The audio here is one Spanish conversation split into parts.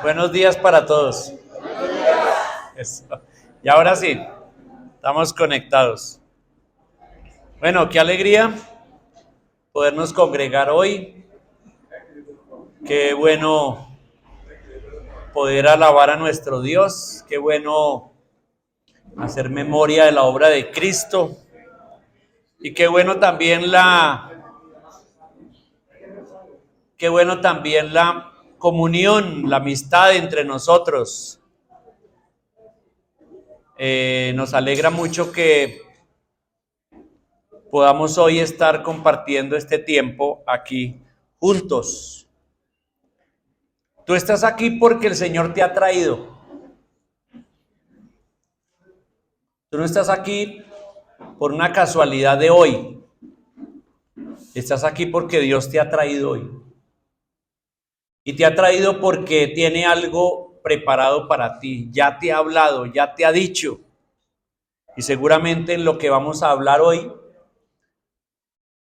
Buenos días para todos. Eso. Y ahora sí, estamos conectados. Bueno, qué alegría podernos congregar hoy. Qué bueno poder alabar a nuestro Dios. Qué bueno hacer memoria de la obra de Cristo. Y qué bueno también la comunión, la amistad entre nosotros. Nos alegra mucho que podamos hoy estar compartiendo este tiempo aquí juntos. Tú estás aquí porque el Señor te ha traído. Tú no estás aquí por una casualidad de hoy. Estás aquí porque Dios te ha traído hoy. Y te ha traído porque tiene algo preparado para ti. Ya te ha hablado, ya te ha dicho. Y seguramente en lo que vamos a hablar hoy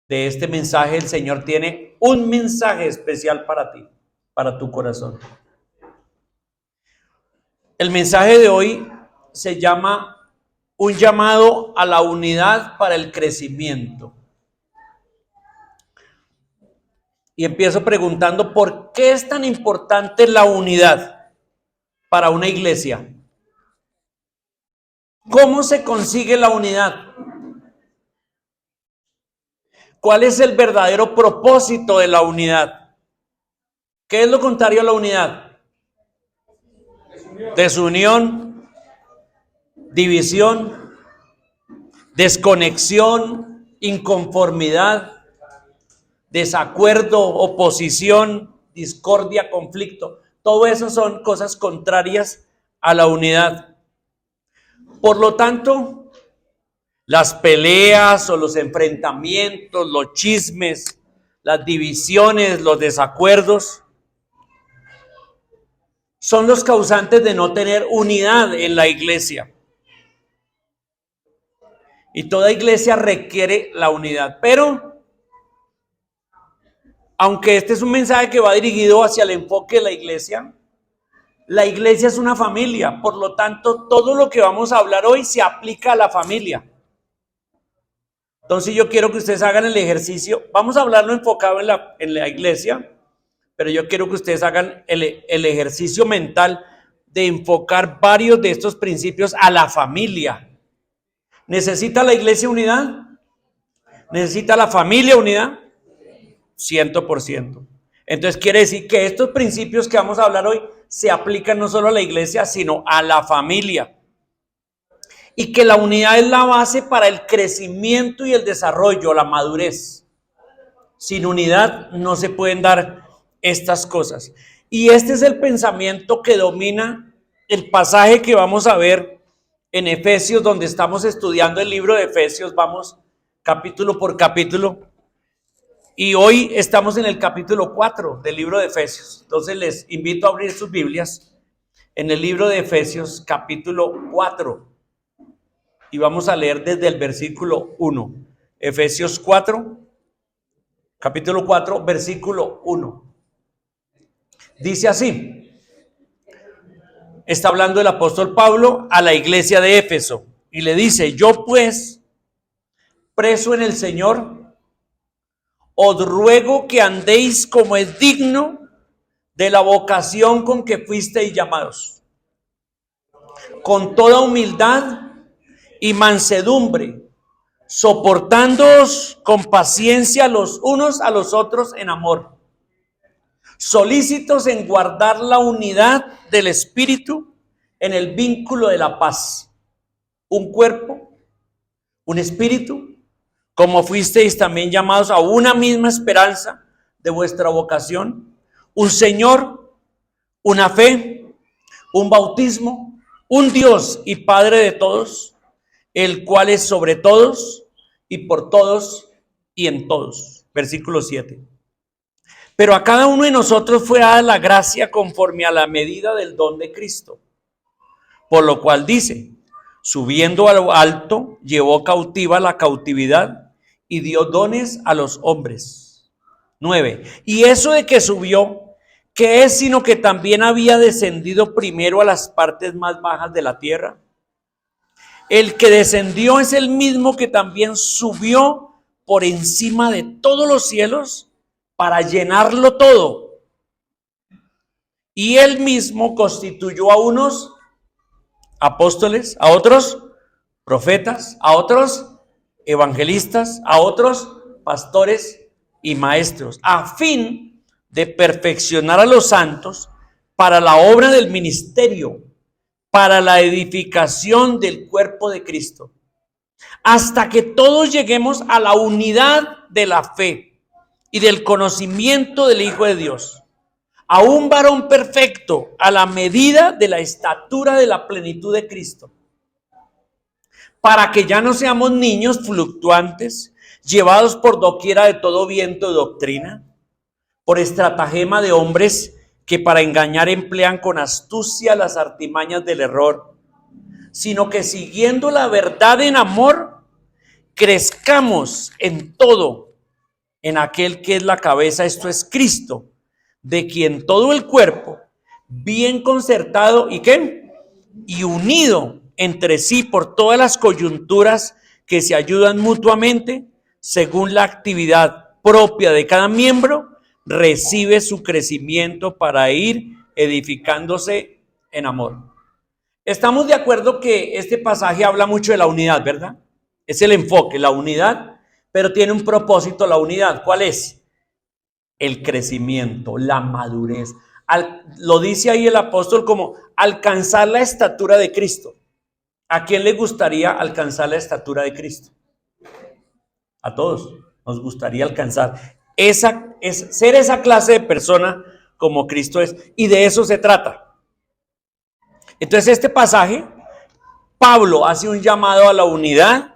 de este mensaje, el Señor tiene un mensaje especial para ti, para tu corazón. El mensaje de hoy se llama un llamado a la unidad para el crecimiento. Y empiezo preguntando, ¿por qué es tan importante la unidad para una iglesia? ¿Cómo se consigue la unidad? ¿Cuál es el verdadero propósito de la unidad? ¿Qué es lo contrario a la unidad? Desunión, división, desconexión, inconformidad, desacuerdo, oposición, discordia, conflicto. Todo eso son cosas contrarias a la unidad. Por lo tanto, las peleas o los enfrentamientos, los chismes, las divisiones, los desacuerdos, son los causantes de no tener unidad en la iglesia. Y toda iglesia requiere la unidad. Pero, aunque este es un mensaje que va dirigido hacia el enfoque de la iglesia es una familia. Por lo tanto, todo lo que vamos a hablar hoy se aplica a la familia. Entonces yo quiero que ustedes hagan el ejercicio. Vamos a hablarlo enfocado en la iglesia, pero yo quiero que ustedes hagan el ejercicio mental de enfocar varios de estos principios a la familia. ¿Necesita la iglesia unidad? ¿Necesita la familia unidad? 100%. Entonces quiere decir que estos principios que vamos a hablar hoy se aplican no solo a la iglesia, sino a la familia. Y que la unidad es la base para el crecimiento y el desarrollo, la madurez. Sin unidad no se pueden dar estas cosas. Y este es el pensamiento que domina el pasaje que vamos a ver en Efesios, donde estamos estudiando el libro de Efesios. Vamos capítulo por capítulo. Y hoy estamos en el capítulo 4 del libro de Efesios. Entonces les invito a abrir sus Biblias en el libro de Efesios capítulo 4. Y vamos a leer desde el versículo 1. Efesios 4, capítulo 4, versículo 1. Dice así. Está hablando el apóstol Pablo a la iglesia de Éfeso. Y le dice, yo pues, preso en el Señor, os ruego que andéis como es digno de la vocación con que fuisteis llamados, con toda humildad y mansedumbre, soportándoos con paciencia los unos a los otros en amor, solícitos en guardar la unidad del Espíritu en el vínculo de la paz. Un cuerpo, un espíritu, como fuisteis también llamados a una misma esperanza de vuestra vocación, un Señor, una fe, un bautismo, un Dios y Padre de todos, el cual es sobre todos y por todos y en todos. Versículo 7. Pero a cada uno de nosotros fue dada la gracia conforme a la medida del don de Cristo. Por lo cual dice, subiendo a lo alto, llevó cautiva la cautividad y dio dones a los hombres. 9. Y eso de que subió, ¿Qué es sino que también había descendido primero a las partes más bajas de la tierra? El que descendió es el mismo que también subió por encima de todos los cielos para llenarlo todo. Y él mismo constituyó a unos apóstoles, a otros profetas, a otros evangelistas, a otros pastores y maestros, a fin de perfeccionar a los santos para la obra del ministerio, para la edificación del cuerpo de Cristo, hasta que todos lleguemos a la unidad de la fe y del conocimiento del Hijo de Dios, a un varón perfecto, a la medida de la estatura de la plenitud de Cristo, para que ya no seamos niños fluctuantes, llevados por doquiera de todo viento de doctrina, por estratagema de hombres que para engañar emplean con astucia las artimañas del error, sino que siguiendo la verdad en amor, crezcamos en todo, en aquel que es la cabeza, esto es Cristo, de quien todo el cuerpo, bien concertado, ¿y qué? Y unido entre sí por todas las coyunturas que se ayudan mutuamente, según la actividad propia de cada miembro, recibe su crecimiento para ir edificándose en amor. Estamos de acuerdo que este pasaje habla mucho de la unidad, ¿verdad? Es el enfoque, la unidad, pero tiene un propósito la unidad. ¿Cuál es? El crecimiento, la madurez. Lo dice ahí el apóstol como alcanzar la estatura de Cristo. ¿A quién le gustaría alcanzar la estatura de Cristo? A todos nos gustaría alcanzar ser esa clase de persona como Cristo es, y de eso se trata. Entonces este pasaje, Pablo hace un llamado a la unidad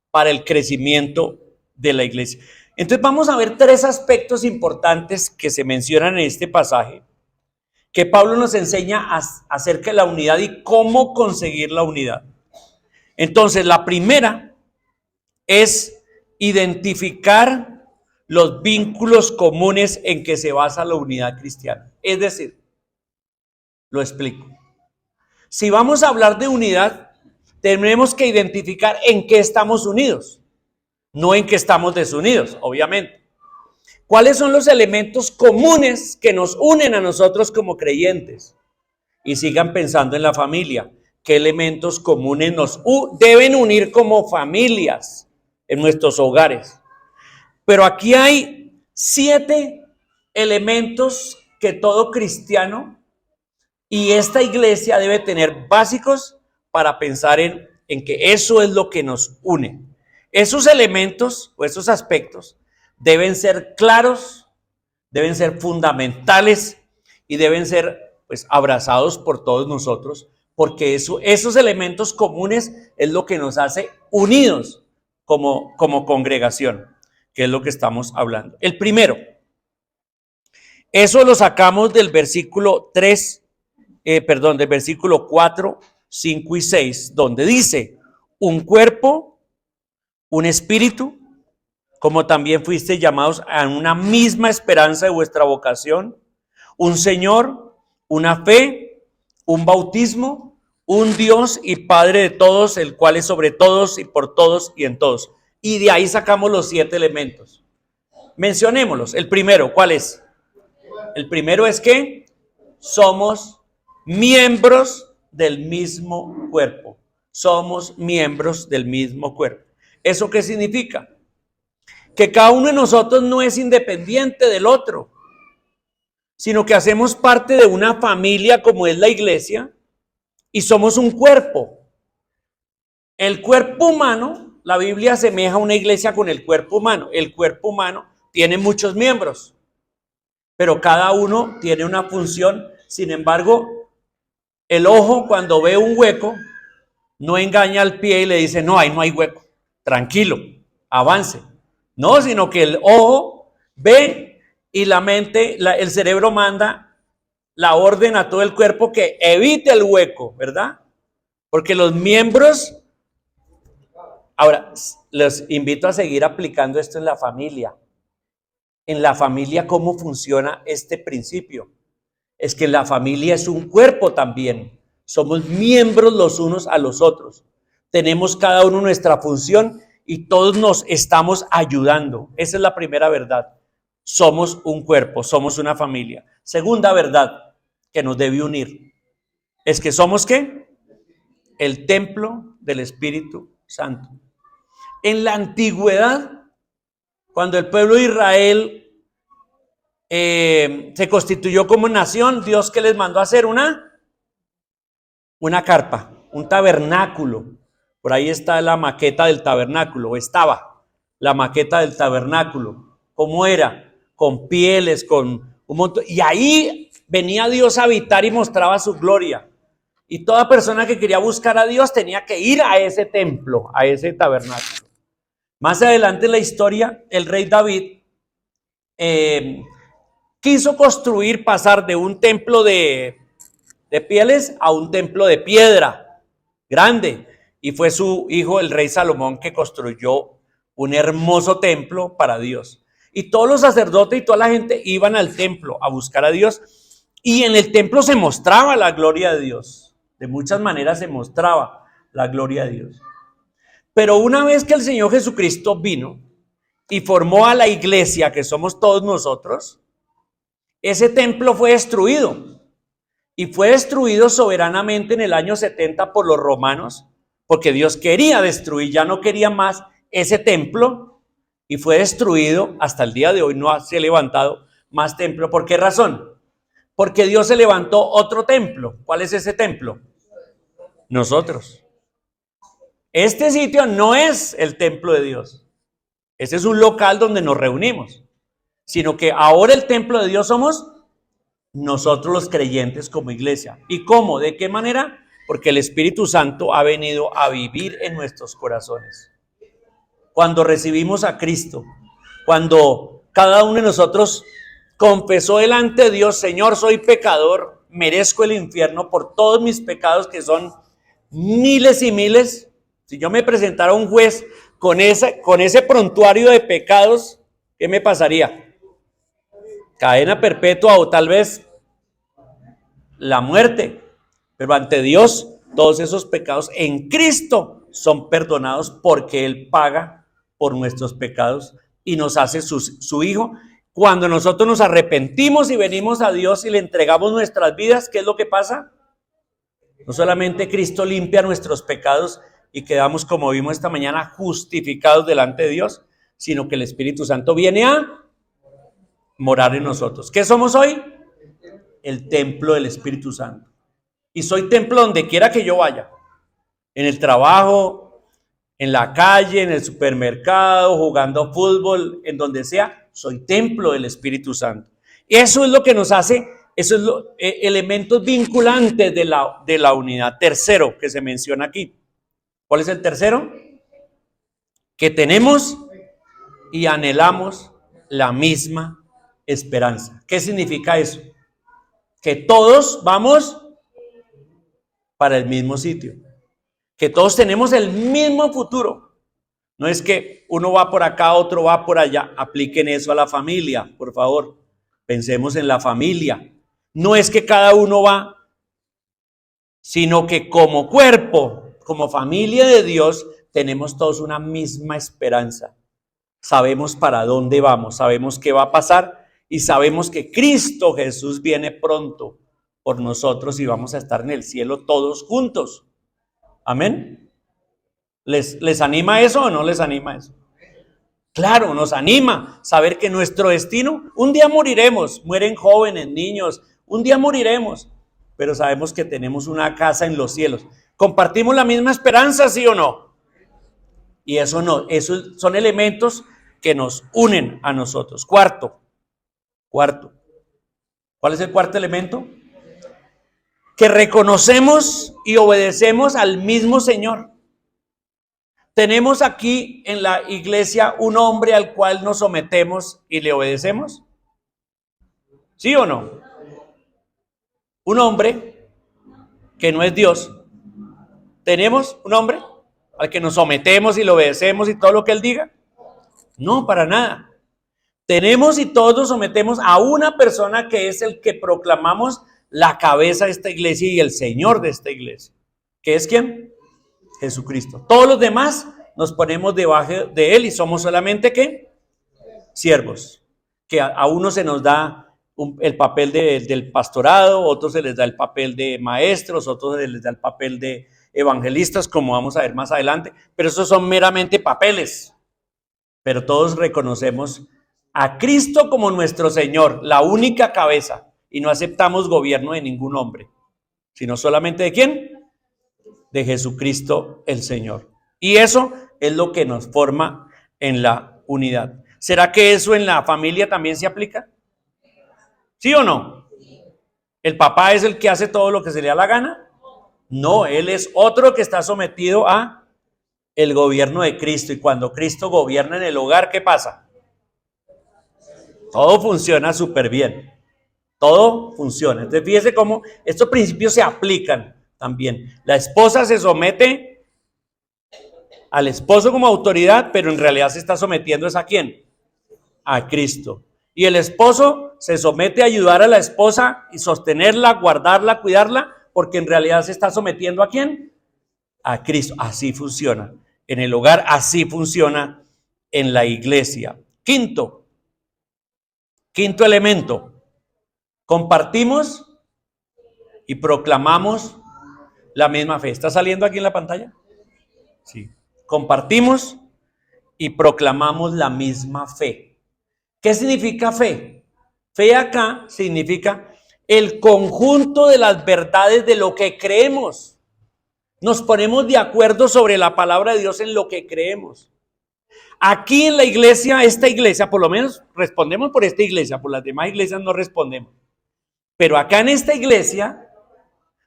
para el crecimiento de la iglesia. Entonces vamos a ver tres aspectos importantes que se mencionan en este pasaje, que Pablo nos enseña acerca de la unidad y cómo conseguir la unidad. Entonces la primera es identificar los vínculos comunes en que se basa la unidad cristiana. Es decir, lo explico. Si vamos a hablar de unidad, tenemos que identificar en qué estamos unidos, no en qué estamos desunidos, obviamente. ¿Cuáles son los elementos comunes que nos unen a nosotros como creyentes? Y sigan pensando en la familia. ¿Qué elementos comunes nos deben unir como familias en nuestros hogares? Pero aquí hay 7 elementos que todo cristiano y esta iglesia debe tener básicos para pensar en que eso es lo que nos une. Esos elementos o esos aspectos deben ser claros, deben ser fundamentales y deben ser abrazados por todos nosotros, porque esos elementos comunes es lo que nos hace unidos como congregación, que es lo que estamos hablando. El primero, eso lo sacamos del versículo 4, 5 y 6, donde dice: un cuerpo, un espíritu, como también fuisteis llamados a una misma esperanza de vuestra vocación, un Señor, una fe, un bautismo, un Dios y Padre de todos, el cual es sobre todos y por todos y en todos. Y de ahí sacamos los 7 elementos. Mencionémoslos. El primero, ¿cuál es? El primero es que somos miembros del mismo cuerpo. Somos miembros del mismo cuerpo. ¿Eso qué significa? Que cada uno de nosotros no es independiente del otro, sino que hacemos parte de una familia como es la iglesia y somos un cuerpo. El cuerpo humano, la Biblia asemeja a una iglesia con el cuerpo humano. El cuerpo humano tiene muchos miembros, pero cada uno tiene una función. Sin embargo, el ojo cuando ve un hueco no engaña al pie y le dice: no, ahí no hay hueco, tranquilo, avance. No, sino que el ojo ve y la mente, el cerebro manda la orden a todo el cuerpo que evite el hueco, ¿verdad? Porque los miembros... Ahora, les invito a seguir aplicando esto en la familia. En la familia, ¿cómo funciona este principio? Es que la familia es un cuerpo también. Somos miembros los unos a los otros. Tenemos cada uno nuestra función y todos nos estamos ayudando. Esa es la primera verdad. Somos un cuerpo, somos una familia. Segunda verdad que nos debe unir es que somos ¿qué? El templo del Espíritu Santo. En la antigüedad, cuando el pueblo de Israel se constituyó como nación, Dios que les mandó a hacer una carpa, un tabernáculo. Por ahí está la maqueta del tabernáculo, o estaba la maqueta del tabernáculo. ¿Cómo era? Con pieles, con un montón. Y ahí venía Dios a habitar y mostraba su gloria. Y toda persona que quería buscar a Dios tenía que ir a ese templo, a ese tabernáculo. Más adelante en la historia, el rey David quiso construir, pasar de un templo de pieles a un templo de piedra grande. Y fue su hijo, el rey Salomón, que construyó un hermoso templo para Dios. Y todos los sacerdotes y toda la gente iban al templo a buscar a Dios. Y en el templo se mostraba la gloria de Dios. De muchas maneras se mostraba la gloria de Dios. Pero una vez que el Señor Jesucristo vino y formó a la iglesia, que somos todos nosotros, ese templo fue destruido. Y fue destruido soberanamente en el año 70 por los romanos, porque Dios quería destruir, ya no quería más ese templo, y fue destruido. Hasta el día de hoy no se ha levantado más templo. ¿Por qué razón? Porque Dios se levantó otro templo. ¿Cuál es ese templo? Nosotros. Este sitio no es el templo de Dios. Ese es un local donde nos reunimos, sino que ahora el templo de Dios somos nosotros los creyentes como iglesia. ¿Y cómo? ¿De qué manera? Porque el Espíritu Santo ha venido a vivir en nuestros corazones. Cuando recibimos a Cristo, cuando cada uno de nosotros confesó delante de Dios: Señor, soy pecador, merezco el infierno por todos mis pecados, que son miles y miles. Si yo me presentara a un juez con ese prontuario de pecados, ¿qué me pasaría? Cadena perpetua o tal vez la muerte. Pero ante Dios, todos esos pecados en Cristo son perdonados, porque Él paga por nuestros pecados y nos hace su hijo. Cuando nosotros nos arrepentimos y venimos a Dios y le entregamos nuestras vidas, ¿qué es lo que pasa? No solamente Cristo limpia nuestros pecados y quedamos, como vimos esta mañana, justificados delante de Dios, sino que el Espíritu Santo viene a morar en nosotros. ¿Qué somos hoy? El templo del Espíritu Santo. Y soy templo donde quiera que yo vaya. En el trabajo, en la calle, en el supermercado, jugando fútbol, en donde sea, soy templo del Espíritu Santo. Eso es lo que nos hace, eso es elementos vinculantes de la unidad. Tercero que se menciona aquí. ¿Cuál es el tercero? Que tenemos y anhelamos la misma esperanza. ¿Qué significa eso? Que todos vamos para el mismo sitio, que todos tenemos el mismo futuro. No es que uno va por acá, otro va por allá. Apliquen eso a la familia, por favor. Pensemos en la familia. No es que cada uno va, sino que como cuerpo, como familia de Dios, tenemos todos una misma esperanza. Sabemos para dónde vamos, sabemos qué va a pasar y sabemos que Cristo Jesús viene pronto por nosotros y vamos a estar en el cielo todos juntos. Amén. ¿Les anima eso o no les anima eso? Claro, nos anima saber que nuestro destino, un día moriremos, mueren jóvenes, niños, un día moriremos, pero sabemos que tenemos una casa en los cielos. ¿Compartimos la misma esperanza, sí o no? Y eso no, esos son elementos que nos unen a nosotros. Cuarto. ¿Cuál es el cuarto elemento? Que reconocemos y obedecemos al mismo Señor. ¿Tenemos aquí en la iglesia un hombre al cual nos sometemos y le obedecemos? ¿Sí o no? Un hombre que no es Dios. ¿Tenemos un hombre al que nos sometemos y le obedecemos y todo lo que Él diga? No, para nada. Tenemos y todos nos sometemos a una persona que es el que proclamamos la cabeza de esta iglesia y el Señor de esta iglesia. ¿Qué es quién? Jesucristo. Todos los demás nos ponemos debajo de Él y somos solamente ¿qué? Siervos. Que a uno se nos da el papel del pastorado, otros se les da el papel de maestros, otros se les da el papel de evangelistas, como vamos a ver más adelante, pero esos son meramente papeles. Pero todos reconocemos a Cristo como nuestro Señor, la única cabeza, y no aceptamos gobierno de ningún hombre, sino solamente ¿de quién? De Jesucristo el Señor. Y eso es lo que nos forma en la unidad. ¿Será que eso en la familia también se aplica? ¿Sí o no? ¿El papá es el que hace todo lo que se le da la gana? No, él es otro que está sometido a el gobierno de Cristo. Y cuando Cristo gobierna en el hogar, ¿qué pasa? Todo funciona súper bien. Todo funciona. Entonces fíjese cómo estos principios se aplican también. La esposa se somete al esposo como autoridad, pero en realidad se está sometiendo ¿es a quién? A Cristo. Y el esposo se somete a ayudar a la esposa y sostenerla, guardarla, cuidarla, porque en realidad se está sometiendo ¿a quién? A Cristo. Así funciona en el hogar, así funciona en la iglesia. Quinto elemento, compartimos y proclamamos la misma fe. ¿Está saliendo aquí en la pantalla? Sí. Compartimos y proclamamos la misma fe. ¿Qué significa fe? Fe acá significa el conjunto de las verdades de lo que creemos. Nos ponemos de acuerdo sobre la palabra de Dios en lo que creemos. Aquí en la iglesia, esta iglesia, por lo menos respondemos por esta iglesia, por las demás iglesias no respondemos. Pero acá en esta iglesia,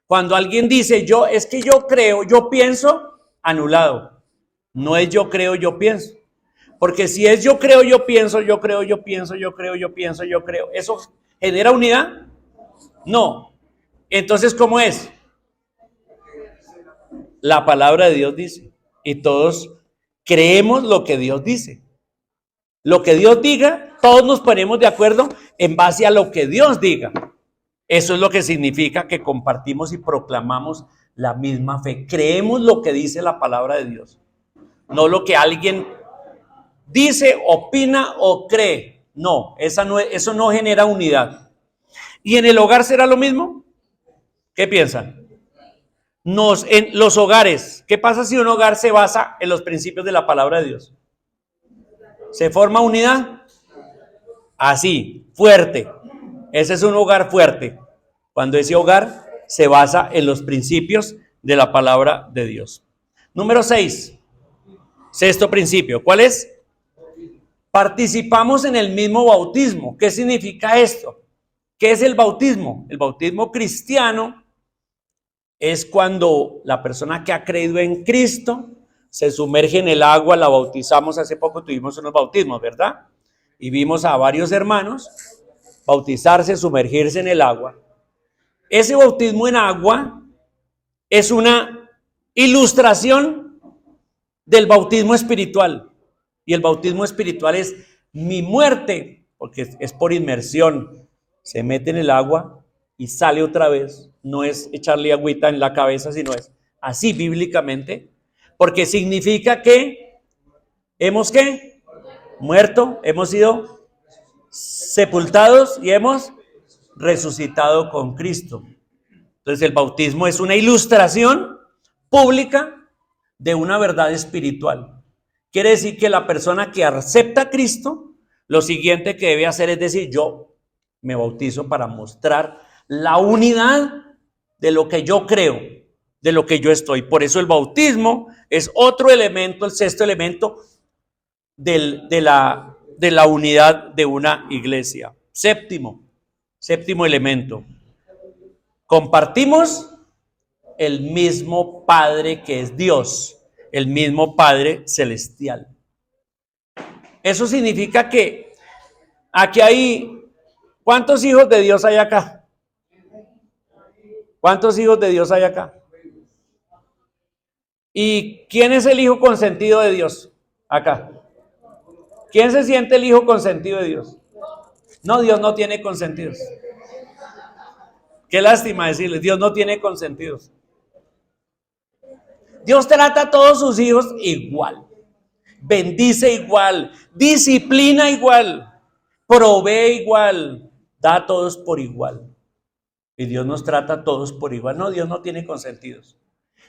cuando alguien dice es que yo creo, yo pienso, anulado. No es yo creo, yo pienso. Porque si es yo creo, yo pienso, yo creo, yo pienso, yo creo, yo pienso, yo creo, ¿eso genera unidad? No. Entonces, ¿cómo es? La palabra de Dios dice. Y todos creemos lo que Dios dice. Lo que Dios diga, todos nos ponemos de acuerdo en base a lo que Dios diga. Eso es lo que significa que compartimos y proclamamos la misma fe. Creemos lo que dice la palabra de Dios. No lo que alguien dice, opina o cree. No, eso no genera unidad. ¿Y en el hogar será lo mismo? ¿Qué piensan? En los hogares, ¿qué pasa si un hogar se basa en los principios de la palabra de Dios? ¿Se forma unidad? Así, fuerte. Ese es un hogar fuerte. Cuando ese hogar se basa en los principios de la palabra de Dios. Número 6. Sexto principio. ¿Cuál es? Participamos en el mismo bautismo. ¿Qué significa esto? ¿Qué es el bautismo? El bautismo cristiano es cuando la persona que ha creído en Cristo se sumerge en el agua, la bautizamos. Hace poco tuvimos unos bautismos, ¿verdad? Y vimos a varios hermanos bautizarse, sumergirse en el agua. Ese bautismo en agua es una ilustración del bautismo espiritual. Y el bautismo espiritual es mi muerte, porque es por inmersión. Se mete en el agua y sale otra vez. No es echarle agüita en la cabeza, sino es así bíblicamente, porque significa que hemos ¿qué? Muerto, hemos sido sepultados y hemos resucitado con Cristo. Entonces el bautismo es una ilustración pública de una verdad espiritual. Quiere decir que la persona que acepta a Cristo, lo siguiente que debe hacer es decir, yo me bautizo para mostrar la unidad de lo que yo creo, de lo que yo estoy. Por eso el bautismo es otro elemento, el sexto elemento de la unidad de una iglesia. Séptimo elemento. Compartimos el mismo Padre que es Dios, el mismo Padre celestial. Eso significa que aquí hay, ¿cuántos hijos de Dios hay acá? ¿Cuántos hijos de Dios hay acá? ¿Y quién es el hijo consentido de Dios acá? ¿Quién se siente el hijo consentido de Dios? No, Dios no tiene consentidos. Qué lástima decirles, Dios no tiene consentidos. Dios trata a todos sus hijos igual, bendice igual, disciplina igual, provee igual, da a todos por igual. Y Dios nos trata a todos por igual. No, Dios no tiene consentidos.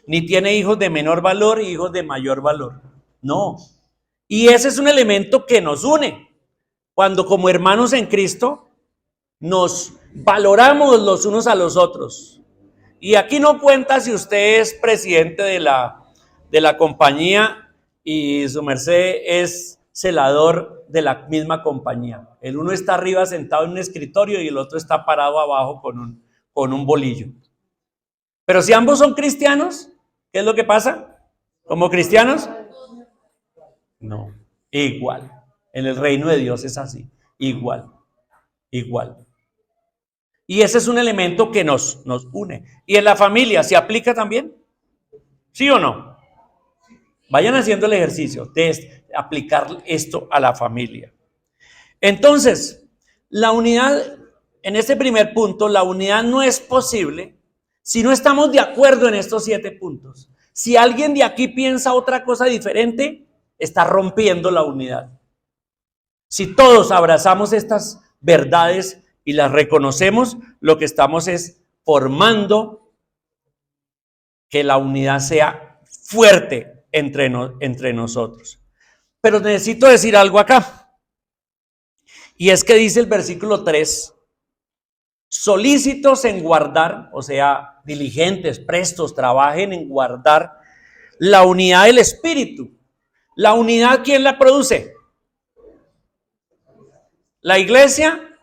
Ni tiene hijos de menor valor y hijos de mayor valor. No. Y ese es un elemento que nos une. Cuando como hermanos en Cristo nos valoramos los unos a los otros. Y aquí no cuenta si usted es presidente de la compañía y su merced es celador de la misma compañía. El uno está arriba sentado en un escritorio y el otro está parado abajo con un bolillo. Pero si ambos son cristianos, ¿qué es lo que pasa? ¿Como cristianos? No, igual. En el reino de Dios es así, igual, igual. Y ese es un elemento que nos une. ¿Y en la familia se aplica también? ¿Sí o no? Vayan haciendo el ejercicio de aplicar esto a la familia. Entonces, la unidad, en este primer punto, la unidad no es posible si no estamos de acuerdo en estos 7 puntos. Si alguien de aquí piensa otra cosa diferente, está rompiendo la unidad. Si todos abrazamos estas verdades y las reconocemos, lo que estamos es formando que la unidad sea fuerte entre nosotros. Pero necesito decir algo acá. Y es que dice el versículo 3, solícitos en guardar, o sea, diligentes, prestos, trabajen en guardar la unidad del espíritu. La unidad, ¿quién la produce? ¿La iglesia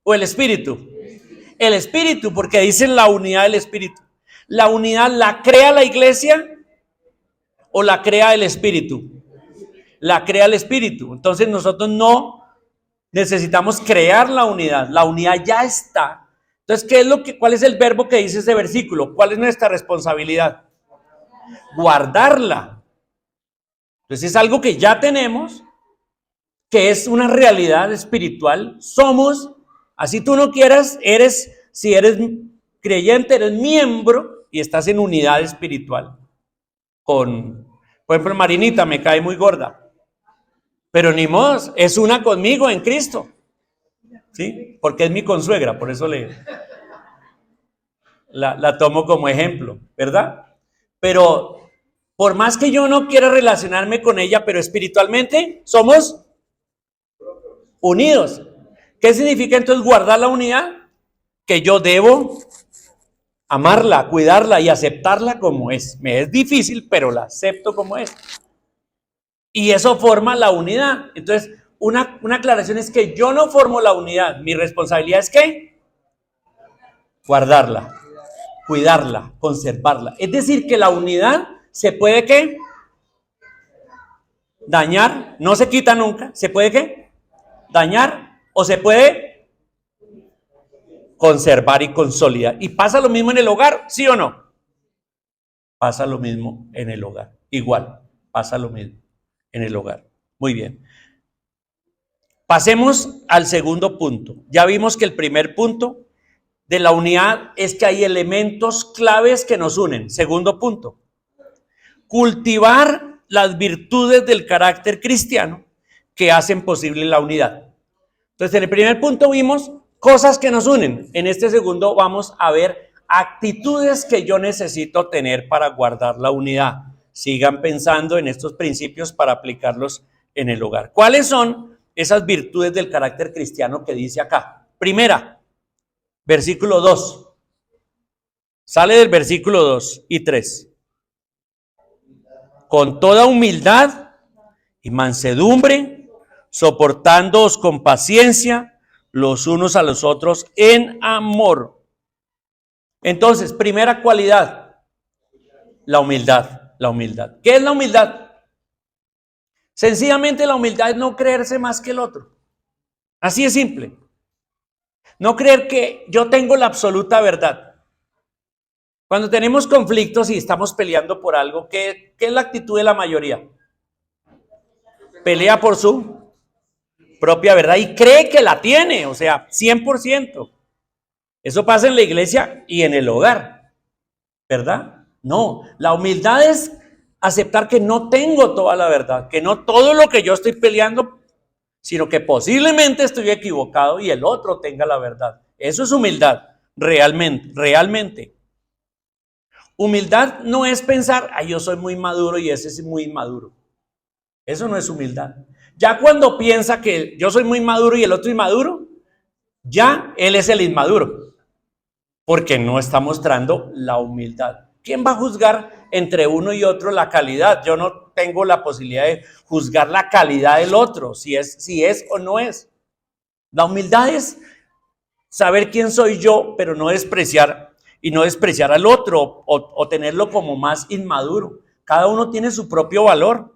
o el espíritu? El espíritu, porque dicen la unidad del espíritu. ¿La unidad la crea la iglesia o la crea el espíritu? La crea el espíritu. Entonces nosotros no necesitamos crear la unidad ya está. Entonces, ¿cuál es el verbo que dice ese versículo? ¿Cuál es nuestra responsabilidad? Guardarla. Entonces es algo que ya tenemos, que es una realidad espiritual. Somos, así tú no quieras, si eres creyente, eres miembro y estás en unidad espiritual. Por ejemplo, Marinita me cae muy gorda, pero ni modo, es una conmigo en Cristo, ¿sí? Porque es mi consuegra, por eso la tomo como ejemplo, ¿verdad? Pero por más que yo no quiera relacionarme con ella, pero espiritualmente somos unidos. ¿Qué significa entonces guardar la unidad? Que yo debo amarla, cuidarla y aceptarla como es. Me es difícil, pero la acepto como es. Y eso forma la unidad. Entonces, una aclaración es que yo no formo la unidad. Mi responsabilidad es ¿qué? Guardarla, cuidarla, conservarla. Es decir, que la unidad se puede ¿qué? Dañar, no se quita nunca. ¿Se puede qué? Dañar o se puede conservar y consolidar. Y pasa lo mismo en el hogar, ¿sí o no? Pasa lo mismo en el hogar. Igual, pasa lo mismo en el hogar. Muy bien. Pasemos al segundo punto. Ya vimos que el primer punto de la unidad es que hay elementos claves que nos unen. Segundo punto, cultivar las virtudes del carácter cristiano que hacen posible la unidad. Entonces, en el primer punto vimos cosas que nos unen. En este segundo vamos a ver actitudes que yo necesito tener para guardar la unidad. Sigan pensando en estos principios para aplicarlos en el hogar. ¿Cuáles son esas virtudes del carácter cristiano que dice acá? Primera, versículo 2. Sale del versículo 2 y 3. Con toda humildad y mansedumbre, soportándoos con paciencia los unos a los otros en amor. Entonces, primera cualidad, la humildad. La humildad. ¿Qué es la humildad? Sencillamente la humildad es no creerse más que el otro. Así es simple. No creer que yo tengo la absoluta verdad. Cuando tenemos conflictos y estamos peleando por algo, ¿qué es la actitud de la mayoría? Pelea por su propia verdad y cree que la tiene, o sea, 100%. Eso pasa en la iglesia y en el hogar, ¿verdad? No, la humildad es aceptar que no tengo toda la verdad, que no todo lo que yo estoy peleando, sino que posiblemente estoy equivocado y el otro tenga la verdad. Eso es humildad, realmente, realmente. Humildad no es pensar, ay, yo soy muy maduro y ese es muy inmaduro. Eso no es humildad. Ya cuando piensa que yo soy muy maduro y el otro inmaduro, ya él es el inmaduro, porque no está mostrando la humildad. ¿Quién va a juzgar entre uno y otro la calidad? Yo no tengo la posibilidad de juzgar la calidad del otro, si es o no es. La humildad es saber quién soy yo, pero no despreciar y no despreciar al otro o tenerlo como más inmaduro. Cada uno tiene su propio valor.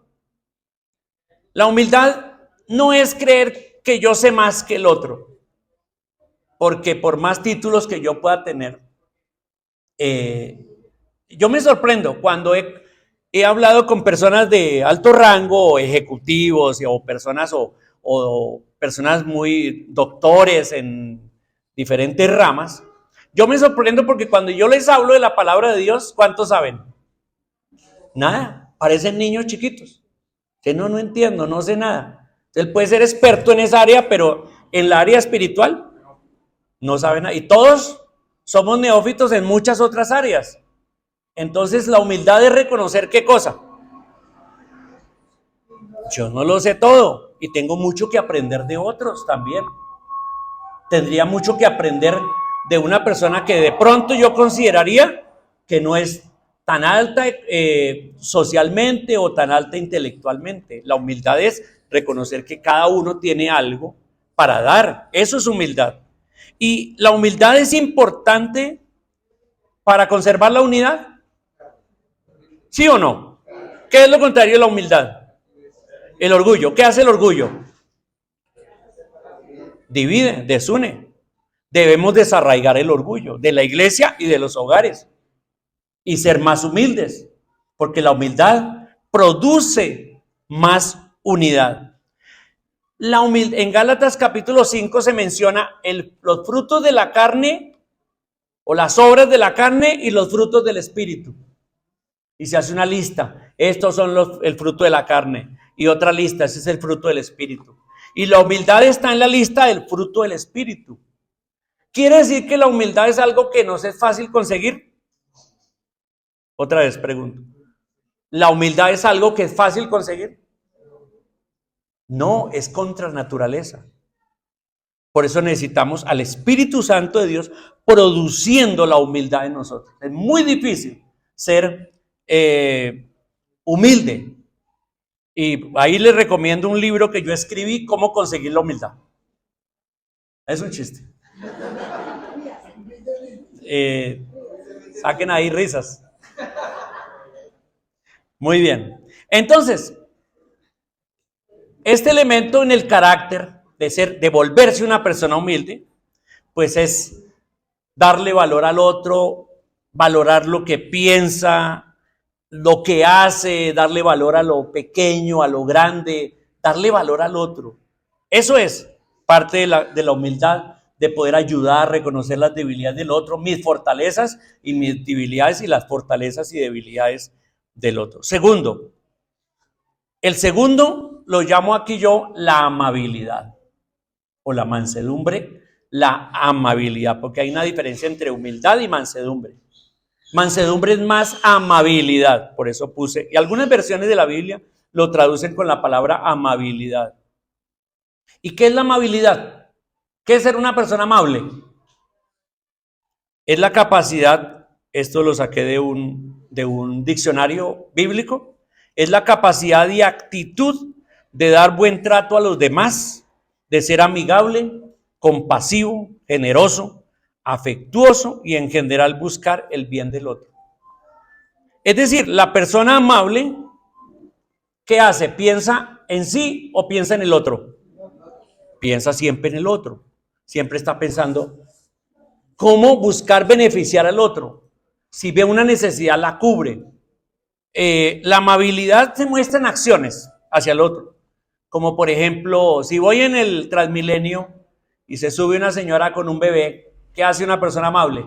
La humildad no es creer que yo sé más que el otro, porque por más títulos que yo pueda tener, yo me sorprendo cuando he hablado con personas de alto rango, o ejecutivos, o personas muy doctores en diferentes ramas. Yo me sorprendo porque cuando yo les hablo de la palabra de Dios, ¿cuántos saben? Nada, parecen niños chiquitos. Que no entiendo, no sé nada. Él puede ser experto en esa área, pero en la área espiritual no sabe nada. Y todos somos neófitos en muchas otras áreas. Entonces la humildad es reconocer qué cosa. Yo no lo sé todo y tengo mucho que aprender de otros también. Tendría mucho que aprender de una persona que de pronto yo consideraría que no es tan alta socialmente o tan alta intelectualmente. La humildad es reconocer que cada uno tiene algo para dar. Eso es humildad. Y la humildad es importante para conservar la unidad. ¿Sí o no? ¿Qué es lo contrario de la humildad? El orgullo. ¿Qué hace el orgullo? Divide, desune. Debemos desarraigar el orgullo de la iglesia y de los hogares y ser más humildes, porque la humildad produce más unidad. En Gálatas capítulo 5 se menciona los frutos de la carne o las obras de la carne y los frutos del espíritu. Y se hace una lista. Estos son el fruto de la carne. Y otra lista, ese es el fruto del espíritu. Y la humildad está en la lista del fruto del espíritu. ¿Quiere decir que la humildad es algo que nos es fácil conseguir? Otra vez pregunto. ¿La humildad es algo que es fácil conseguir? No, es contra naturaleza. Por eso necesitamos al Espíritu Santo de Dios produciendo la humildad en nosotros. Es muy difícil ser humilde. Y ahí les recomiendo un libro que yo escribí, Cómo conseguir la humildad. Es un chiste. Saquen ahí risas. Muy bien. Entonces, este elemento en el carácter de volverse una persona humilde, pues es darle valor al otro, valorar lo que piensa, lo que hace, darle valor a lo pequeño, a lo grande, darle valor al otro. Eso es parte de la humildad, de poder ayudar a reconocer las debilidades del otro, mis fortalezas y mis debilidades y las fortalezas y debilidades del otro. Segundo, el segundo lo llamo aquí yo la amabilidad o la mansedumbre, la amabilidad, porque hay una diferencia entre humildad y mansedumbre. Mansedumbre es más amabilidad, por eso puse, y algunas versiones de la Biblia lo traducen con la palabra amabilidad. ¿Y qué es la amabilidad? ¿Qué es ser una persona amable? Es la capacidad, esto lo saqué de un diccionario bíblico, es la capacidad y actitud de dar buen trato a los demás, de ser amigable, compasivo, generoso, afectuoso y en general buscar el bien del otro. Es decir, la persona amable, ¿qué hace? ¿Piensa en sí o piensa en el otro? Piensa siempre en el otro. Siempre está pensando cómo buscar beneficiar al otro. Si ve una necesidad, la cubre. La amabilidad se muestra en acciones hacia el otro. Como por ejemplo, si voy en el Transmilenio y se sube una señora con un bebé, ¿qué hace una persona amable?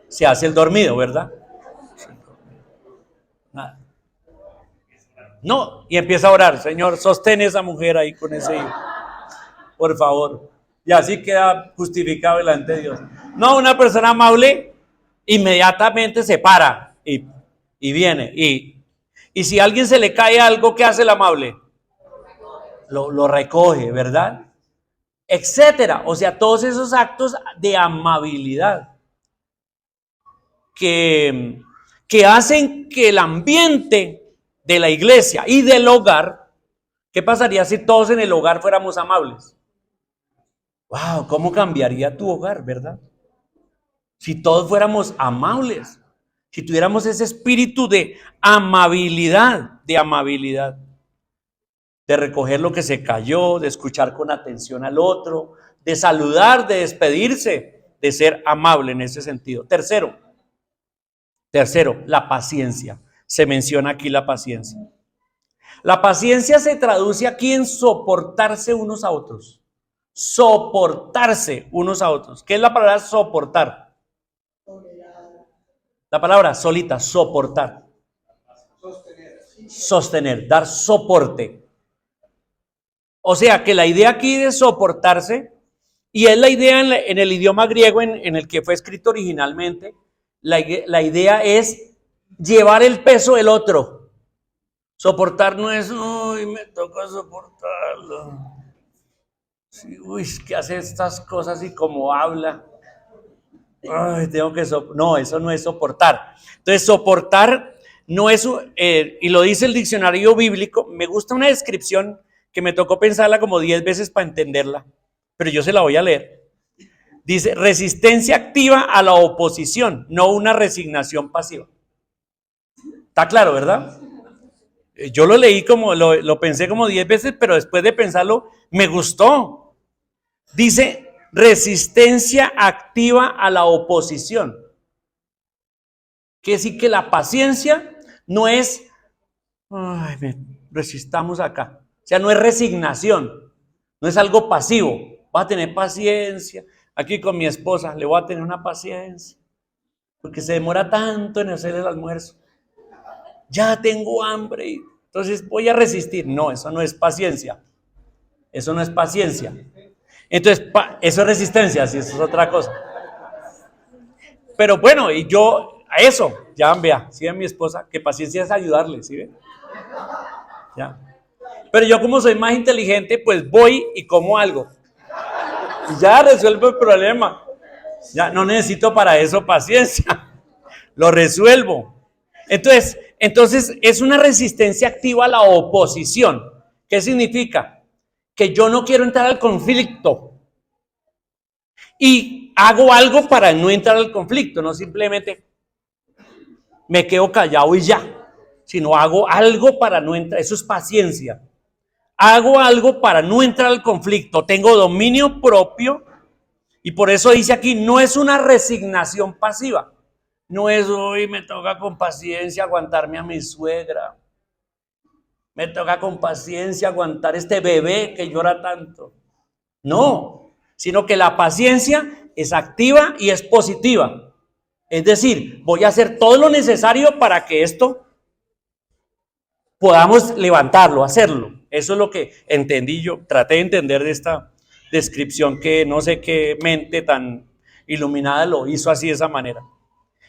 Se hace el dormido, ¿verdad? Nada. No, y empieza a orar, Señor, sostén esa mujer ahí con ese hijo, por favor. Y así queda justificado delante de Dios. No, una persona amable inmediatamente se para y viene. Y si a alguien se le cae algo, ¿qué hace el amable? Lo recoge, ¿verdad? Etcétera. O sea, todos esos actos de amabilidad que hacen que el ambiente de la iglesia y del hogar, ¿qué pasaría si todos en el hogar fuéramos amables? Wow, ¿cómo cambiaría tu hogar, verdad? Si todos fuéramos amables, si tuviéramos ese espíritu de recoger lo que se cayó, de escuchar con atención al otro, de saludar, de despedirse, de ser amable en ese sentido. Tercero, la paciencia. Se menciona aquí la paciencia. La paciencia se traduce aquí en soportarse unos a otros. Soportarse unos a otros. ¿Qué es la palabra soportar? La palabra solita, soportar. Sostener, dar soporte. O sea que la idea aquí de soportarse, y es la idea en el idioma griego en el que fue escrito originalmente, la idea es llevar el peso del otro. Soportar no es, uy, me toca soportarlo. Sí, uy, que hace estas cosas y como habla. Ay, tengo que no, eso no es soportar. Entonces, soportar no es, y lo dice el diccionario bíblico, me gusta una descripción que me tocó pensarla como 10 veces para entenderla, pero yo se la voy a leer. Dice, resistencia activa a la oposición, no una resignación pasiva. Está claro, ¿verdad? Yo lo leí como, lo pensé como 10 veces, pero después de pensarlo, me gustó. Dice, resistencia activa a la oposición. Quiere decir que la paciencia no es, ay, resistamos acá. O sea, no es resignación, no es algo pasivo. Voy a tener paciencia. Aquí con mi esposa le voy a tener una paciencia, porque se demora tanto en hacer el almuerzo. Ya tengo hambre, entonces voy a resistir. No, eso no es paciencia. Eso no es paciencia. Entonces, eso es resistencia, si eso es otra cosa. Pero bueno, y yo a eso, ya vea, si ven mi esposa, que paciencia es ayudarle, ¿sí ven? Ya. Pero yo como soy más inteligente, pues voy y como algo. Y ya resuelvo el problema. Ya no necesito para eso paciencia. Lo resuelvo. Entonces es una resistencia activa a la oposición. ¿Qué significa? Que yo no quiero entrar al conflicto. Y hago algo para no entrar al conflicto, no simplemente me quedo callado y ya, sino hago algo para no entrar, eso es paciencia. Hago algo para no entrar al conflicto, tengo dominio propio y por eso dice aquí, no es una resignación pasiva, no es, uy, me toca con paciencia aguantarme a mi suegra, me toca con paciencia aguantar este bebé que llora tanto. No, sino que la paciencia es activa y es positiva. Es decir, voy a hacer todo lo necesario para que esto podamos levantarlo, hacerlo. Eso es lo que entendí yo, traté de entender de esta descripción que no sé qué mente tan iluminada lo hizo así de esa manera.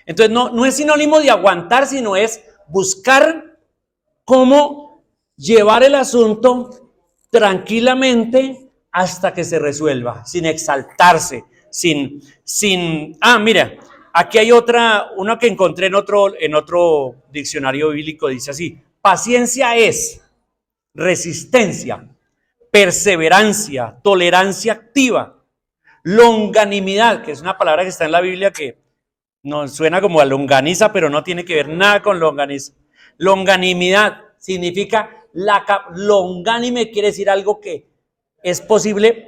Entonces no es sinónimo de aguantar, sino es buscar cómo llevar el asunto tranquilamente hasta que se resuelva, sin exaltarse, mira, aquí hay una que encontré en otro diccionario bíblico, dice así, paciencia es resistencia, perseverancia, tolerancia activa, longanimidad, que es una palabra que está en la Biblia que nos suena como a longaniza, pero no tiene que ver nada con longaniza. Longanimidad significa, longánime quiere decir algo que es posible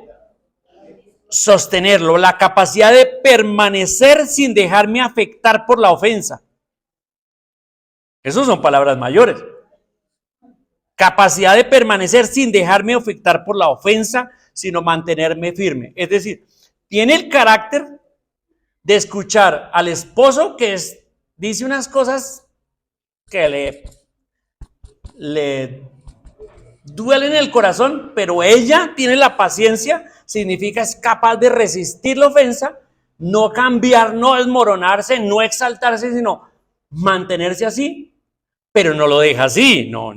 sostenerlo, la capacidad de permanecer sin dejarme afectar por la ofensa. Esas son palabras mayores. Capacidad de permanecer sin dejarme afectar por la ofensa, sino mantenerme firme. Es decir, tiene el carácter de escuchar al esposo que dice unas cosas que le duelen el corazón, pero ella tiene la paciencia, significa es capaz de resistir la ofensa, no cambiar, no desmoronarse, no exaltarse, sino mantenerse así, pero no lo deja así. No.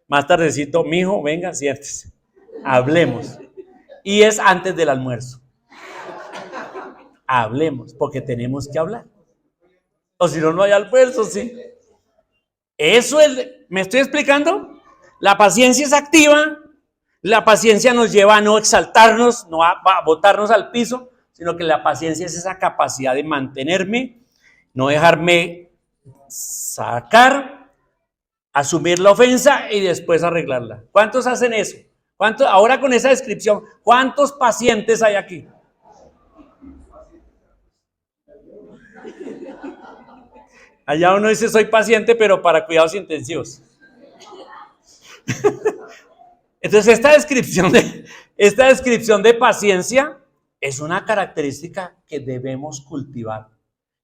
Más tardecito, mijo, venga, siéntese, hablemos. Y es antes del almuerzo. Hablemos, porque tenemos que hablar. O si no, no hay almuerzo, sí. Eso es, ¿me estoy explicando? La paciencia es activa, la paciencia nos lleva a no exaltarnos, no a botarnos al piso, sino que la paciencia es esa capacidad de mantenerme, no dejarme sacar, asumir la ofensa y después arreglarla. ¿Cuántos hacen eso? ¿Cuántos, ahora con esa descripción, cuántos pacientes hay aquí? Allá uno dice soy paciente, pero para cuidados intensivos. Entonces esta descripción de paciencia es una característica que debemos cultivar.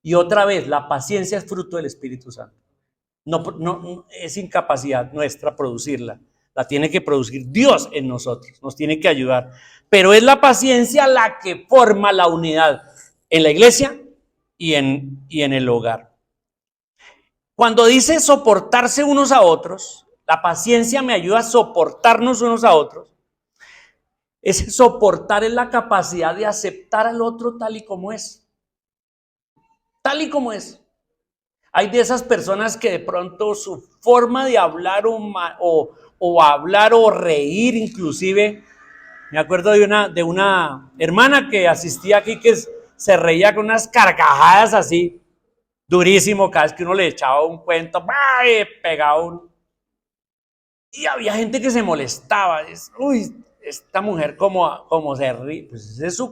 Y otra vez, la paciencia es fruto del Espíritu Santo. No es incapacidad nuestra producirla. La tiene que producir Dios en nosotros, nos tiene que ayudar. Pero es la paciencia la que forma la unidad en la iglesia y en el hogar. Cuando dice soportarse unos a otros, la paciencia me ayuda a soportarnos unos a otros. Ese soportar es la capacidad de aceptar al otro tal y como es. Tal y como es. Hay de esas personas que de pronto su forma de hablar o hablar o reír inclusive, me acuerdo de una hermana que asistía aquí que se reía con unas carcajadas así, durísimo, cada vez que uno le echaba un cuento, pegaba un... Y había gente que se molestaba, uy, esta mujer como se ríe, pues esa es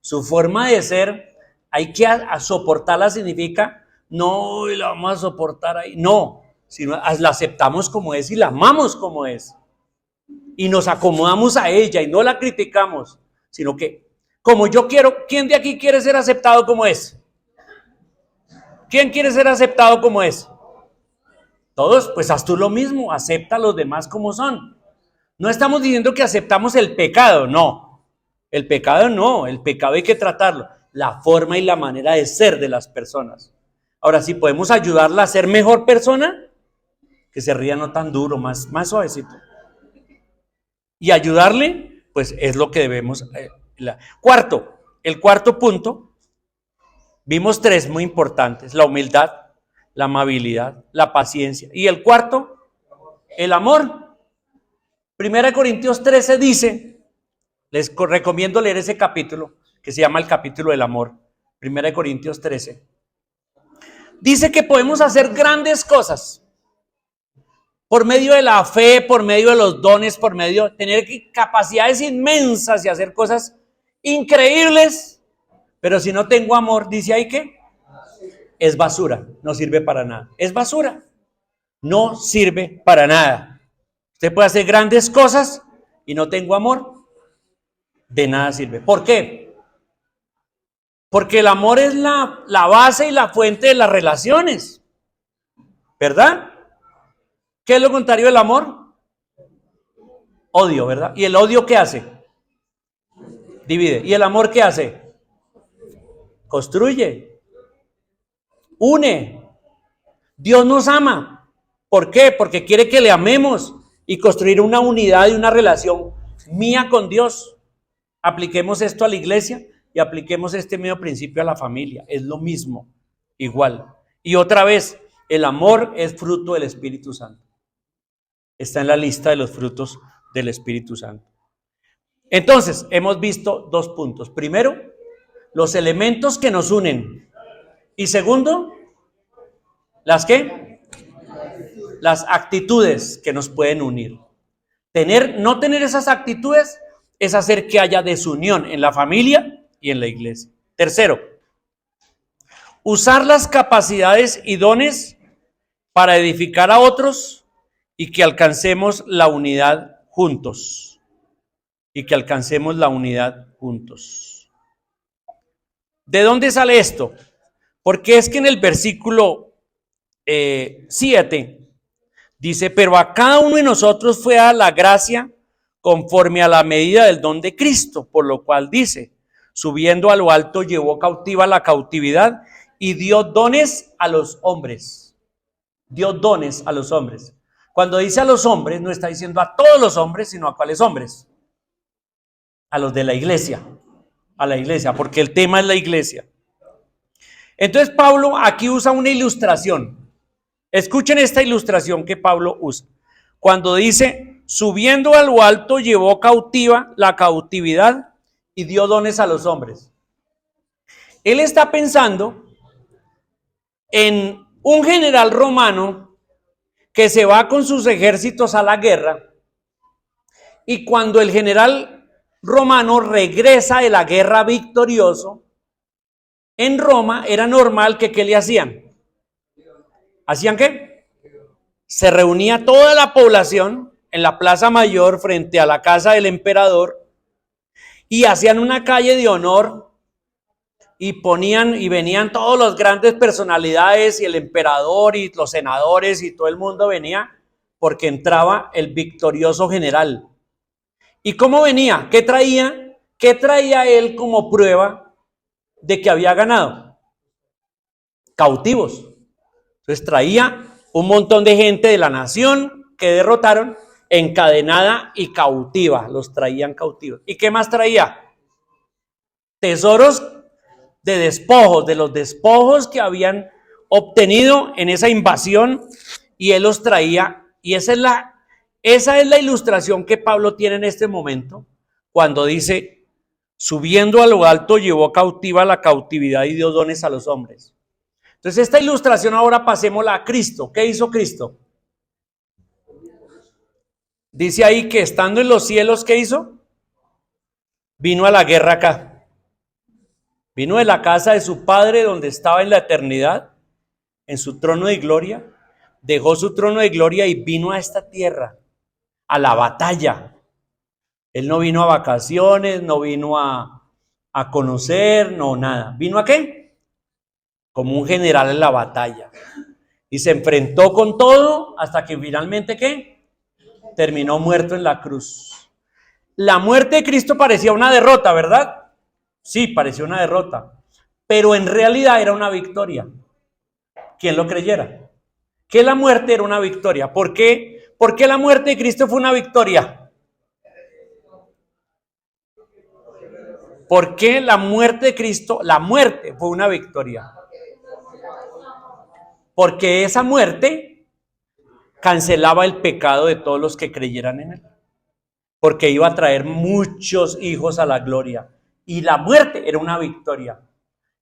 su forma de ser, hay que soportarla significa, no, la vamos a soportar ahí, no, sino la aceptamos como es y la amamos como es. Y nos acomodamos a ella y no la criticamos, sino que, como yo quiero, ¿quién de aquí quiere ser aceptado como es? ¿Quién quiere ser aceptado como es? Todos, pues haz tú lo mismo, acepta a los demás como son. No estamos diciendo que aceptamos el pecado, no. El pecado no, el pecado hay que tratarlo. La forma y la manera de ser de las personas. Ahora, si podemos ayudarla a ser mejor persona, que se ría no tan duro, más suavecito. Y ayudarle, pues es lo que debemos. El cuarto punto, vimos 3 muy importantes: la humildad, la amabilidad, la paciencia. Y el cuarto, el amor. 1 Corintios 13 dice, les recomiendo leer ese capítulo, que se llama el capítulo del amor. 1 Corintios 13. Dice que podemos hacer grandes cosas por medio de la fe, por medio de los dones, por medio de tener capacidades inmensas y hacer cosas increíbles, pero si no tengo amor, dice ahí que es basura, no sirve para nada. Es basura, no sirve para nada. Usted puede hacer grandes cosas y no tengo amor, de nada sirve. ¿Por qué? Porque el amor es la base y la fuente de las relaciones, ¿verdad? ¿Qué es lo contrario del amor? Odio, ¿verdad? ¿Y el odio qué hace? Divide. ¿Y el amor qué hace? Construye, une. Dios nos ama. ¿Por qué? Porque quiere que le amemos y construir una unidad y una relación mía con Dios. Apliquemos esto a la iglesia y apliquemos este mismo principio a la familia. Es lo mismo, igual. Y otra vez, el amor es fruto del Espíritu Santo. Está en la lista de los frutos del Espíritu Santo. Entonces, hemos visto 2 puntos. Primero, los elementos que nos unen. Y segundo, ¿las qué? Las actitudes que nos pueden unir. No tener esas actitudes es hacer que haya desunión en la familia y en la iglesia. Tercero, usar las capacidades y dones para edificar a otros y que alcancemos la unidad juntos. Y que alcancemos la unidad juntos. ¿De dónde sale esto? Porque es que en el versículo 7 dice, pero a cada uno de nosotros fue a la gracia conforme a la medida del don de Cristo, por lo cual dice, subiendo a lo alto llevó cautiva la cautividad y dio dones a los hombres. Dio dones a los hombres. Cuando dice a los hombres, no está diciendo a todos los hombres, sino a cuáles hombres. A los de la iglesia. A la iglesia, porque el tema es la iglesia. Entonces Pablo aquí usa una ilustración. Escuchen esta ilustración que Pablo usa. Cuando dice, subiendo a lo alto llevó cautiva la cautividad y dio dones a los hombres. Él está pensando en un general romano que se va con sus ejércitos a la guerra, y cuando el general romano regresa de la guerra victorioso, en Roma era normal que ¿qué le hacían? ¿Hacían qué? Se reunía toda la población en la plaza mayor frente a la casa del emperador y hacían una calle de honor y ponían y venían todos los grandes personalidades y el emperador y los senadores y todo el mundo venía porque entraba el victorioso general. ¿Y cómo venía? ¿Qué traía? ¿Qué traía él como prueba de que había ganado? Cautivos. Entonces traía un montón de gente de la nación que derrotaron, encadenada y cautiva, los traían cautivos. ¿Y qué más traía? Tesoros de despojos, de los despojos que habían obtenido en esa invasión, y él los traía, y esa es la ilustración que Pablo tiene en este momento, cuando dice, subiendo a lo alto llevó cautiva la cautividad y dio dones a los hombres. Entonces esta ilustración ahora pasémosla a Cristo. ¿Qué hizo Cristo? Dice ahí que estando en los cielos, ¿qué hizo? Vino a la guerra acá. Vino de la casa de su Padre donde estaba en la eternidad, en su trono de gloria, dejó su trono de gloria y vino a esta tierra, a la batalla. Él no vino a vacaciones, no vino a conocer, no nada. ¿Vino a qué? Como un general en la batalla. Y se enfrentó con todo hasta que finalmente, ¿qué? Terminó muerto en la cruz. La muerte de Cristo parecía una derrota, ¿verdad? Sí, parecía una derrota. Pero en realidad era una victoria. ¿Quién lo creyera? Que la muerte era una victoria. ¿Por qué? ¿Por qué la muerte de Cristo fue una victoria? ¿Por qué la muerte de Cristo, la muerte fue una victoria? Porque esa muerte cancelaba el pecado de todos los que creyeran en él. Porque iba a traer muchos hijos a la gloria. Y la muerte era una victoria.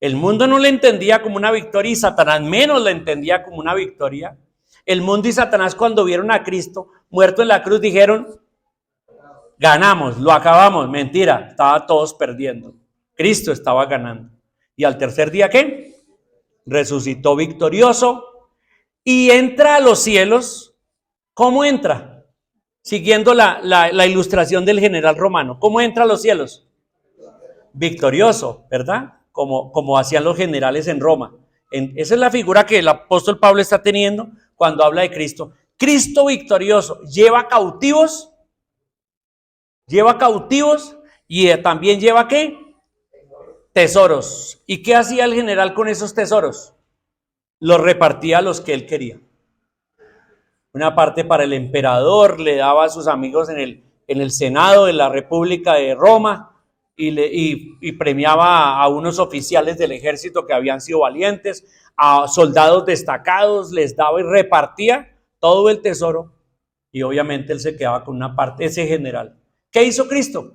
El mundo no la entendía como una victoria y Satanás menos la entendía como una victoria. El mundo y Satanás, cuando vieron a Cristo muerto en la cruz, dijeron, ganamos, lo acabamos. Mentira, estaba todos perdiendo. Cristo estaba ganando. Y al tercer día, ¿qué? Resucitó victorioso y entra a los cielos. ¿Cómo entra? Siguiendo la ilustración del general romano. ¿Cómo entra a los cielos? Victorioso, ¿verdad? Como hacían los generales en Roma. Esa es la figura que el apóstol Pablo está teniendo cuando habla de Cristo. Cristo victorioso lleva cautivos y también lleva ¿qué? Tesoros. ¿Y qué hacía el general con esos tesoros? Los repartía a los que él quería. Una parte para el emperador, le daba a sus amigos en el Senado de la República de Roma y premiaba a unos oficiales del ejército que habían sido valientes, a soldados destacados, les daba y repartía todo el tesoro, y obviamente él se quedaba con una parte, ese general. ¿Qué hizo Cristo?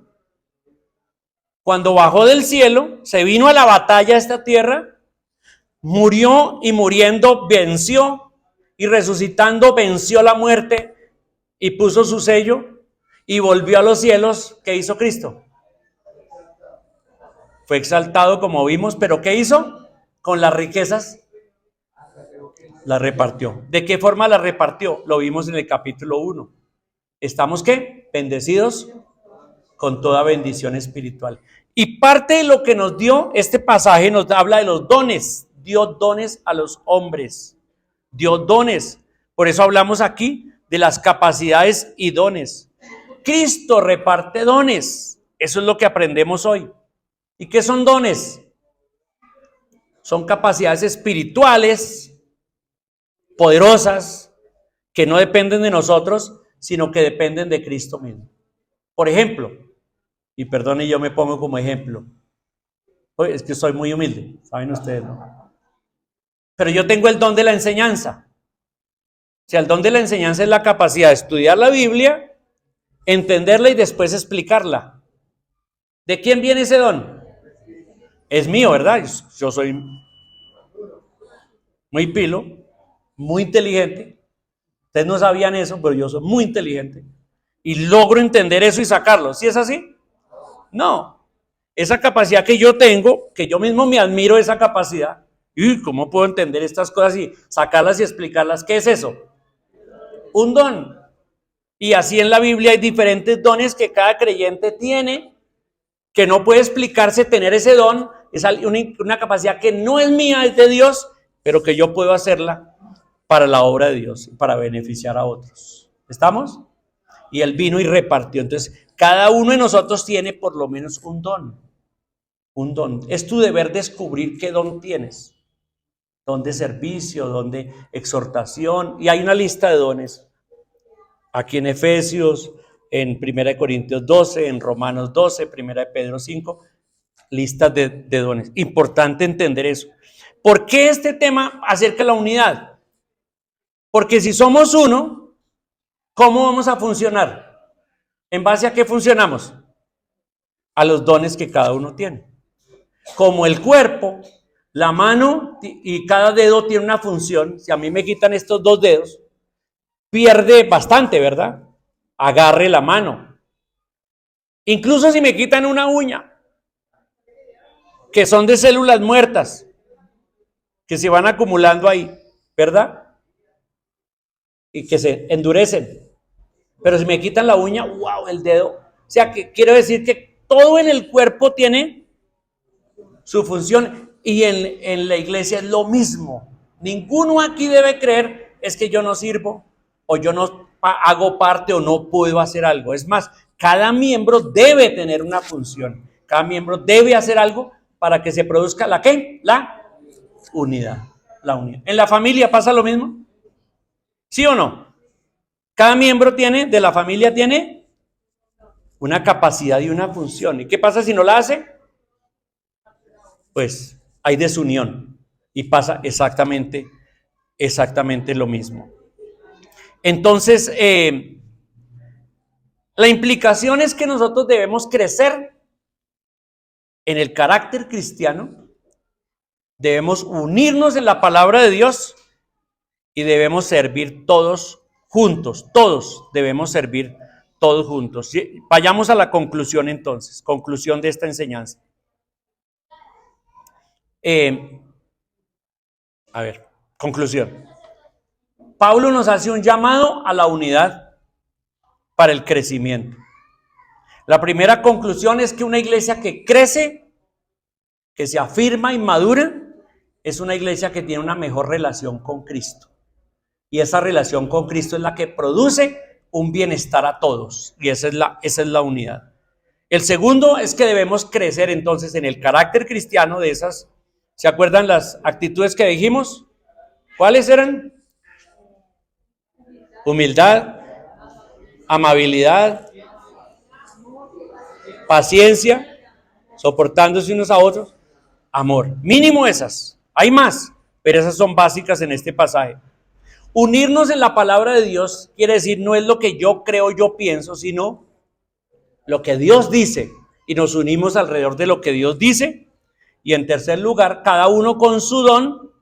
Cuando bajó del cielo, se vino a la batalla a esta tierra, murió y muriendo venció, y resucitando venció la muerte y puso su sello y volvió a los cielos. ¿Qué hizo Cristo? Fue exaltado como vimos, pero ¿qué hizo? Con las riquezas La repartió. ¿De qué forma la repartió? Lo vimos en el capítulo 1. ¿Estamos qué? Bendecidos con toda bendición espiritual. Y parte de lo que nos dio este pasaje nos habla de los dones. Dio dones a los hombres. Dio dones. Por eso hablamos aquí de las capacidades y dones. Cristo reparte dones. Eso es lo que aprendemos hoy. ¿Y qué son dones? Son capacidades espirituales, poderosas, que no dependen de nosotros, sino que dependen de Cristo mismo. Por ejemplo, y perdone, yo me pongo como ejemplo. Oye, es que soy muy humilde, saben ustedes, ¿no? Pero yo tengo el don de la enseñanza. O sea, el don de la enseñanza es la capacidad de estudiar la Biblia, entenderla y después explicarla. ¿De quién viene ese don? Es mío, ¿verdad? Yo soy muy pilo, muy inteligente. Ustedes no sabían eso, pero yo soy muy inteligente. Y logro entender eso y sacarlo. ¿Sí es así? No. Esa capacidad que yo tengo, que yo mismo me admiro esa capacidad. ¿Y cómo puedo entender estas cosas y sacarlas y explicarlas? ¿Qué es eso? Un don. Y así en la Biblia hay diferentes dones que cada creyente tiene, que no puede explicarse tener ese don. Es una capacidad que no es mía, es de Dios, pero que yo puedo hacerla para la obra de Dios, para beneficiar a otros. ¿Estamos? Y Él vino y repartió. Entonces, cada uno de nosotros tiene por lo menos un don. Un don. Es tu deber descubrir qué don tienes. Don de servicio, don de exhortación. Y hay una lista de dones. Aquí en Efesios, en 1 Corintios 12, en Romanos 12, 1 Pedro 5, listas de dones. Importante entender eso. ¿Por qué este tema acerca de la unidad? Porque si somos uno, ¿cómo vamos a funcionar? ¿En base a qué funcionamos? A los dones que cada uno tiene. Como el cuerpo, la mano y cada dedo tiene una función. Si a mí me quitan estos dos dedos, pierde bastante, ¿verdad? Agarre la mano. Incluso si me quitan una uña, que son de células muertas, que se van acumulando ahí, ¿verdad? Y que se endurecen. Pero si me quitan la uña, wow, el dedo. O sea, que quiero decir que todo en el cuerpo tiene su función y en la iglesia es lo mismo. Ninguno aquí debe creer es que yo no sirvo o yo no hago parte o no puedo hacer algo. Es más, cada miembro debe tener una función. Cada miembro debe hacer algo para que se produzca la ¿qué? La unidad. La unión. ¿En la familia pasa lo mismo? ¿Sí o no? Cada miembro de la familia tiene una capacidad y una función. ¿Y qué pasa si no la hace? Pues hay desunión y pasa exactamente lo mismo. Entonces, la implicación es que nosotros debemos crecer en el carácter cristiano, debemos unirnos en la palabra de Dios y debemos servir todos juntos, todos debemos servir todos juntos. Vayamos a la conclusión entonces, conclusión de esta enseñanza. Conclusión. Pablo nos hace un llamado a la unidad para el crecimiento. La primera conclusión es que una iglesia que crece, que se afirma y madura, es una iglesia que tiene una mejor relación con Cristo. Y esa relación con Cristo es la que produce un bienestar a todos. Y esa es la unidad. El segundo es que debemos crecer entonces en el carácter cristiano de esas. ¿Se acuerdan las actitudes que dijimos? ¿Cuáles eran? Humildad, amabilidad, paciencia, soportándose unos a otros, amor. Mínimo esas. Hay más, pero esas son básicas en este pasaje. Unirnos en la palabra de Dios quiere decir no es lo que yo creo, yo pienso, sino lo que Dios dice. Y nos unimos alrededor de lo que Dios dice. Y en tercer lugar, cada uno con su don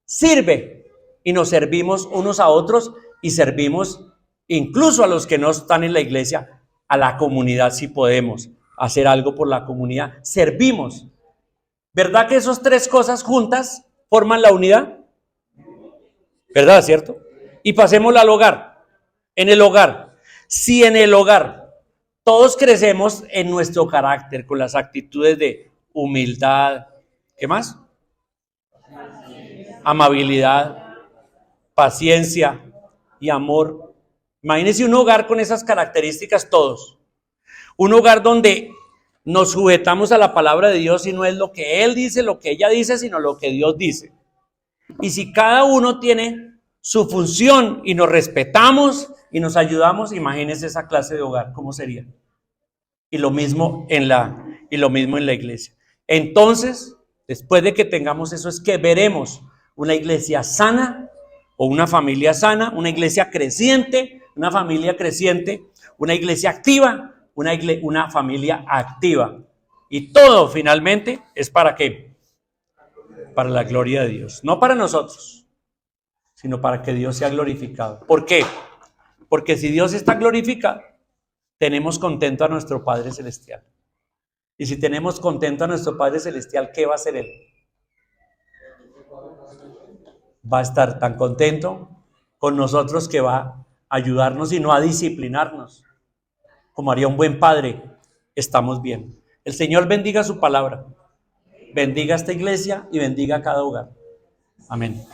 sirve. Y nos servimos unos a otros y servimos incluso a los que no están en la iglesia, a la comunidad si podemos hacer algo por la comunidad. Servimos. ¿Verdad que esas tres cosas juntas forman la unidad? ¿Verdad? ¿Cierto? Y pasémosla al hogar. En el hogar. Si en el hogar todos crecemos en nuestro carácter con las actitudes de humildad, ¿qué más? Amabilidad, paciencia y amor. Imagínense un hogar con esas características todos. Un hogar donde nos sujetamos a la palabra de Dios y no es lo que él dice, lo que ella dice, sino lo que Dios dice. Y si cada uno tiene su función y nos respetamos y nos ayudamos, imagínense esa clase de hogar, ¿cómo sería? Y lo mismo en la iglesia. Entonces, después de que tengamos eso, es que veremos una iglesia sana o una familia sana, una iglesia creciente, una familia creciente, una iglesia activa, una familia activa. Y todo finalmente es para qué? Para la gloria de Dios, no para nosotros, sino para que Dios sea glorificado. ¿Por qué? Porque si Dios está glorificado, tenemos contento a nuestro Padre Celestial. Y si tenemos contento a nuestro Padre Celestial, ¿qué va a hacer Él? Va a estar tan contento con nosotros que va a ayudarnos y no a disciplinarnos. Como haría un buen padre, estamos bien. El Señor bendiga su palabra, bendiga esta iglesia y bendiga cada hogar. Amén.